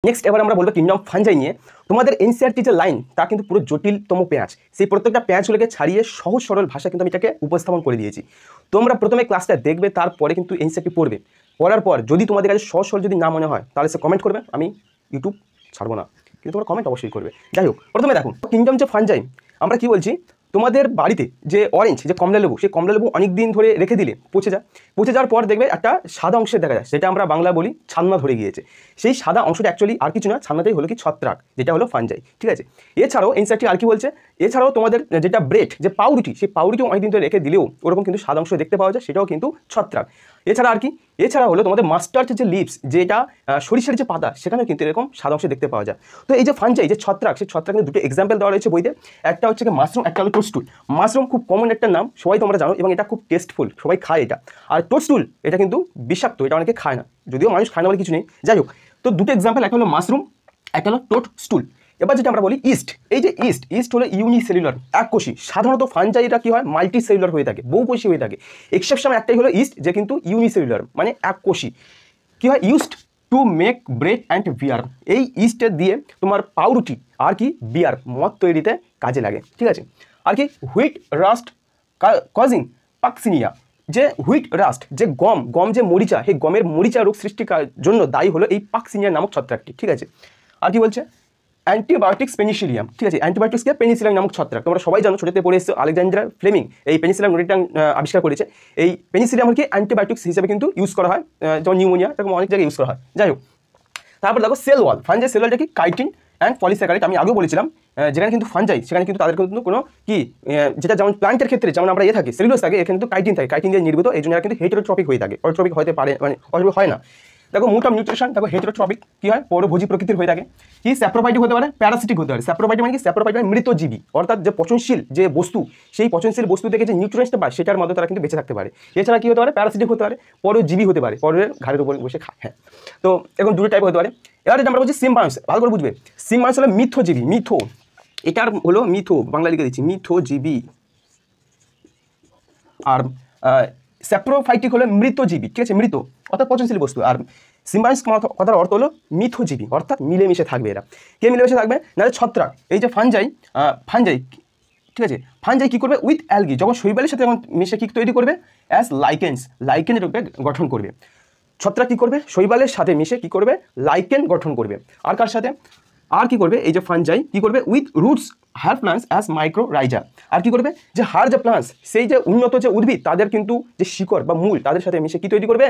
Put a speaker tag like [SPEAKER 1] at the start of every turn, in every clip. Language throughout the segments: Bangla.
[SPEAKER 1] নেক্সট এবার আমরা বলবো কিংডম ফাঞ্জাই নিয়ে। তোমাদের এনসিইআরটি যে লাইন তা কিন্তু পুরো জটিলতম পেঁয়াজ, সেই প্রত্যেকটা পেঁয়াজগুলোকে ছাড়িয়ে সহজ সরল ভাষা কিন্তু আমি এটাকে উপস্থাপন করে দিয়েছি। তোমরা প্রথমে ক্লাসটা দেখবে, তারপরে কিন্তু এনসিইআরটি পড়বে। পড়ার পর যদি তোমাদের কাছে সহজ সরল যদি না মনে হয় তাহলে সে কমেন্ট করবে, আমি ইউটিউব ছাড়বো না, কিন্তু তোমরা কমেন্ট অবশ্যই করবে। যাই হোক, প্রথমে দেখো কিংডম যে ফাঞ্জাই আমরা কি বলছি, তোমাদের বাড়িতে যে অরেঞ্জ যে কমলা লেবু, সেই কমলা লেবু অনেক দিন ধরে রেখে দিলে পচে যায়। পচে যাওয়ার পর দেখবে একটা সাদা অংশে দেখা যায়, সেটা আমরা বাংলা বলি ছান্না ধরে গিয়েছে। সেই সাদা অংশটা অ্যাকচুয়ালি আর কিছু না, ছান্নাটাই হলো কি ছত্রাক, যেটা হলো ফাঞ্জাই। ঠিক আছে, এছাড়াও এনসিইআরটি আর কি বলছে, এছাড়াও তোমাদের যেটা ব্রেড যে পাউরুটি, সেই পাউরুটিও অনেকদিন ধরে রেখে দিলেও ওরকম কিন্তু সাদা অংশ দেখতে পাওয়া যায়, সেটাও কিন্তু ছত্রাক। এছাড়া আর কি, এছাড়া হলো তোমাদের মাস্টার্ডের যে লিভস, যেটা সরিষার যে পাতা, সেখানেও কিন্তু এরকম সাদা অংশ দেখতে পাওয়া যায়। তো এই যে ফাঞ্জাই যে ছত্রাক, সেই ছত্রাক কিন্তু দুটো এক্সাম্পল দেওয়া রয়েছে বইতে। একটা হচ্ছে কি মাশরুম, একটা হলো টোডস্টুল। মাশরুম খুব কমন একটা নাম, সবাই তোমরা জানো, এবং এটা খুব টেস্টফুল, সবাই খায় এটা। আর টোডস্টুল এটা কিন্তু বিষাক্ত, এটা অনেকে খায় না, যদিও মানুষ খায় না বলে কিছু নেই। যাই হোক, তো দুটো এক্সাম্পল, একটা হলো মাশরুম, একটা হলো টোডস্টুল। এবার যেটা আমরা বলি ইস্ট, এই যে ইস্ট হলো ইউনিসেলুলার, এককোষী। সাধারণত ফাঞ্জাইরা কি হয়, মাল্টি সেলুলার হয়ে থাকে, বহুকোষী হয়ে থাকে। এক্সেপশন একটাই হলো ইস্ট, যে কিন্তু ইউনিসেলুলার মানে এককোষী। কি হয়, used to make bread and beer. এই ইস্টের দিয়ে তোমার পাউরুটি আর কি বিয়ার মদ তৈরিতে কাজে লাগে। ঠিক আছে, আর কি হুইট রাস্ট কজিং পাকসিনিয়া, যে হুইট রাস্ট যে গম যে মরিচা, সেই গমের মরিচা রোগ সৃষ্টির জন্য দায়ী হলো এই পাকসিনিয়া নামক ছত্রাকটি। ঠিক আছে, আর কি বলছে অ্যান্টিবায়োটিক্স পেনিসিলিয়াম। ঠিক আছে, অ্যান্টিবায়োটিক্সকে পেনিসিলিয়াম নামক ছত্রাক, তোমরা সবাই জানো, ছোটতে পড়ে এসেছো, আলেকজান্ডার ফ্লেমিং এই পেনিসিলিয়াম নোটিটা আবিষ্কার করেছে। এই পেনিসিলিয়ামকে অ্যান্টিবায়োটিক্স হিসেবে কিন্তু ইউজ করা হয়, যেমন নিউমোনিয়া, এরকম অনেক জায়গায় ইউজ করা হয়। যাই হোক, তারপর দেখো সেল ওয়াল, ফাঞ্জাই সেল ওয়ালটা কি কাইটিন অ্যান্ড পলিস্যাকারাইড, আমি আগেও বলেছিলাম। যেখানে কিন্তু ফাঞ্জাই, সেখানে কিন্তু তাদের কিন্তু কোনো কি যেটা যেমন প্লান্টের ক্ষেত্রে যেমন আমরা থাকি সেলুলোজ থাকে, এখানে কিন্তু কাইটিন থাকে, কাইটিন দিয়ে নির্মিত, এই জন্য কিন্তু হেটেরোট্রপিক হয়ে থাকে, অটোট্রপিক হতে পারে, মানে অটোট্রপিক হয় না। দেখো মোড অফ নিউট্রিশন, দেখো হেটেরোট্রপিক কি হয়, পরভোজী প্রকৃতির হয়ে থাকে। কি স্যাপ্রোফাইটিক হতে পারে, প্যারাসিটিক হতে পারে। স্যাপ্রোফাইটিক মানে কি, স্যাপ্রোফাইট মানে মৃতজীবী, অর্থাৎ যে পচনশীল যে বস্তু, সেই পচনশীল বস্তু থেকে যে নিউট্রিয়েন্টসটা পায় সেটার মধ্যে তারা কিন্তু বেঁচে থাকতে পারে। এছাড়া কি হতে পারে, প্যারাসিটিক হতে পারে, পরজীবী হতে পারে, পরের ঘাড়ের উপর বসে খায়। হ্যাঁ, তো এখন দুটো টাইপ হতে পারে। এবার যেটা আমরা বলছি সিম্বায়োন্স, ভালো করে বুঝবে, সিম্বায়োন্স হলো মিথ্যজীবী, মিথো, এটার হলো মিথো, বাংলা লিখে দিচ্ছি মিথোজীবী। আর স্যাপ্রোফাইটিক হলো মৃতজীবী, ঠিক আছে, মৃত অর্থাৎ পচনশীল বস্তু। আর সিম্বায়োন্স কথার অর্থ হলো মিথোজীবী, অর্থাৎ মিলেমিশে থাকবে এরা। কে মিলেমিশে থাকবে না, ছত্রাক। এই যে ফাঞ্জাই, ঠিক আছে, ফাঞ্জাই কী করবে, উইথ অ্যালগি, যখন শৈবালের সাথে যখন মিশে কী তৈরি করবে, অ্যাজ লাইকেনের রূপে গঠন করবে। ছত্রাক কী করবে, শৈবালের সাথে মিশে কী করবে, লাইকেন গঠন করবে। আর কার সাথে, আর কি করবে, এই যে ফাঞ্জাই কি করবে, with roots higher plants as mycorrhiza. আর কি করবে, যে হার যে প্লান্টস, সেই যে উন্নত যে উদ্ভিদ, তাদের কিন্তু যে শিকড় বা মূল, তাদের সাথে মিশে কি তৈরি করবে,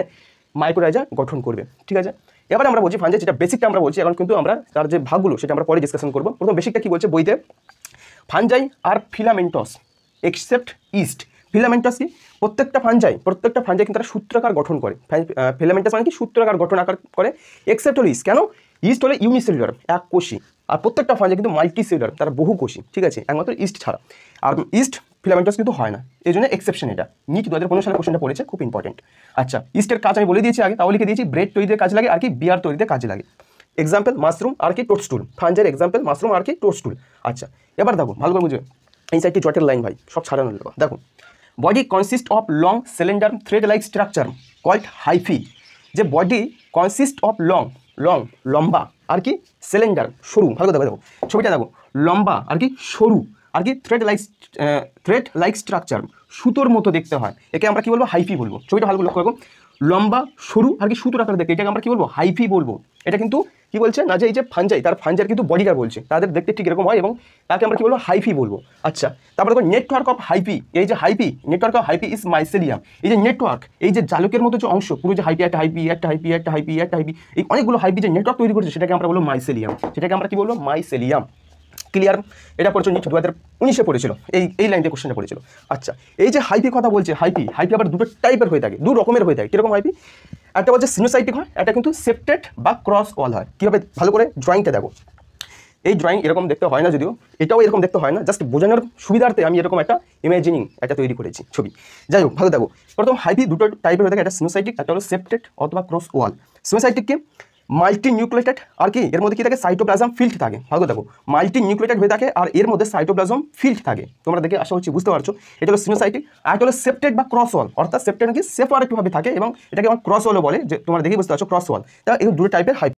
[SPEAKER 1] মাইক্রোরাইজা গঠন করবে। ঠিক আছে, এবার আমরা বলছি ফাঞ্জাই, যেটা বেসিকটা আমরা বলছি, এখন কিন্তু আমরা তার যে ভাগগুলো সেটা আমরা পরে ডিসকাশন করবো। প্রথম বেসিকটা কি বলছে বইতে, ফাঞ্জাই আর ফিলামেন্টস এক্সেপ্ট ইস্ট। ফিলামেন্টাস কি, প্রত্যেকটা ফাঞ্জাই কিন্তু তারা সূত্রাকার গঠন করে। ফিলামেন্টাস মানে কি, সূত্রাকার গঠন আকার করে, এক্সেপ্ট হলো ইস্ট। কেন, ইস্ট হলে ইউনিসেলুলার, এক কোষী, আর প্রত্যেকটা ফাঞ্জাই কিন্তু মাল্টি সেলুলার, তারা বহু কোষী। ঠিক আছে, একমাত্র ইস্ট ছাড়া। আর ইস্ট ফিলামেন্টাস কিন্তু হয় না, এই জন্য এক্সেপশন। এটা নিট 2015 সালে কোশ্চেনটা পড়েছে, খুব ইম্পর্টেন্ট। আচ্ছা, ইস্টের কাজ আমি বলে দিয়েছি আগে, তাও লিখে দিয়েছি, ব্রেড তৈরিতে কাজে লাগে, আর কি বিয়ার তৈরিতে কাজে লাগে। এক্সাম্পল মাশরুম আর কি টোডস্টুল, ফাঞ্জাইয়ের এক্সাম্পল মাশরুম আর কি টোডস্টুল। আচ্ছা, এবার দেখো ভালো করে বুঝবে, এই সাইডটি জটের লাইন ভাই, সব ছাড়ানো নেবো। দেখো, body consist of long cylinder thread like structure called hyphae. যে বডি কনসিস্ট অফ লম্বা আর কি সিলিন্ডার সরু, ভালো দেখো, দেখো ছবিটা দেখো, লম্বা আর কি সরু, আর কি থ্রেড লাইক স্ট্রাকচার, সুতোর মতো দেখতে হয়, একে আমরা কি বলবো, হাইফি বলবো। ছবিটা ভালো লক্ষ্য রাখো, লম্বা সরু আর কি সুতোর আকারে দেখতে, এটাকে আমরা কি বলবো, হাইফি বলবো। এটা কিন্তু কি বলছে না, যে এই যে ফাঞ্জাই, তার ফাঞ্জার কিন্তু বডিটা বলছে, তাদের দেখতে ঠিক এরকম হয়, এবং তাকে আমরা কি বলবো, হাইফি বলবো। আচ্ছা, তারপরে দেখো নেটওয়ার্ক অফ হাইফি, এই যে hyphae, network of hyphae is mycelium. এই যে নেটওয়ার্ক, এই যে জালকের মতো যে অংশ, পুরো যে হাইপি, একটা হাইপি, একটা হাইপি, একটা হাইপি, একটা হাইপি, এই অনেকগুলো হাইপি যে নেটওয়ার্ক তৈরি করছে, সেটাকে আমরা বলবো মাইসেলিয়াম, সেটাকে আমরা কি বলবো, মাইসেলিয়াম। ক্লিয়ার, এটা পড়েছিল নিট 2019 পড়েছিল, এই লাইনটা কোশ্চেনটা পড়েছিল। আচ্ছা, এই যে হাইপি কথা বলছে, হাইপি আবার দুটো টাইপের হয়ে থাকে, দু রকমের হয়ে থাকে। কীরকম হাইপি, একটা বলছে সিনোসাইটিক হয়, একটা কিন্তু সেপ্টেড বা ক্রস ওয়াল হয়। কীভাবে, ভালো করে ড্রয়িংটা দেখো, এই ড্রয়িং এরকম দেখতে হয় না, যদিও এটাও এরকম দেখতে হয় না, জাস্ট বোঝানোর সুবিধার্থে আমি এরকম একটা ইমাজিনিং একটা তৈরি করেছি ছবি। যাই হোক, ভালো দেখো, প্রথম হাইপি দুটো টাইপের হয়ে থাকে, একটা সিনোসাইটিক, একটা হলো সেপ্টেড অথবা ক্রস ওয়াল। সিনোসাইটিককে মাল্টি নিউক্লিয়েটেড, আর কি এর মধ্যে কি থাকে, সাইটোপ্লাজম ফিল্ড থাকে। ভালো দেখো, মাল্টি নিউক্লিয়েটেড হয়ে থাকে, আর এর মধ্যে সাইটোপ্লাজম ফিল্ড থাকে। তোমরা দেখে আশা করছি বুঝতে পারছো, এটা হলো সিনোসাইটিক। আর এটা হলো সেপ্টেড বা ক্রস ওয়াল, অর্থাৎ সেপ্টেড কি সেপারেটভাবে থাকে, এবং এটাকে আমার ক্রস ওয়ালও বলে, যে তোমরা দেখে বুঝতে পারছো ক্রস ওয়াল। তা এই দুটো টাইপের হাইপি।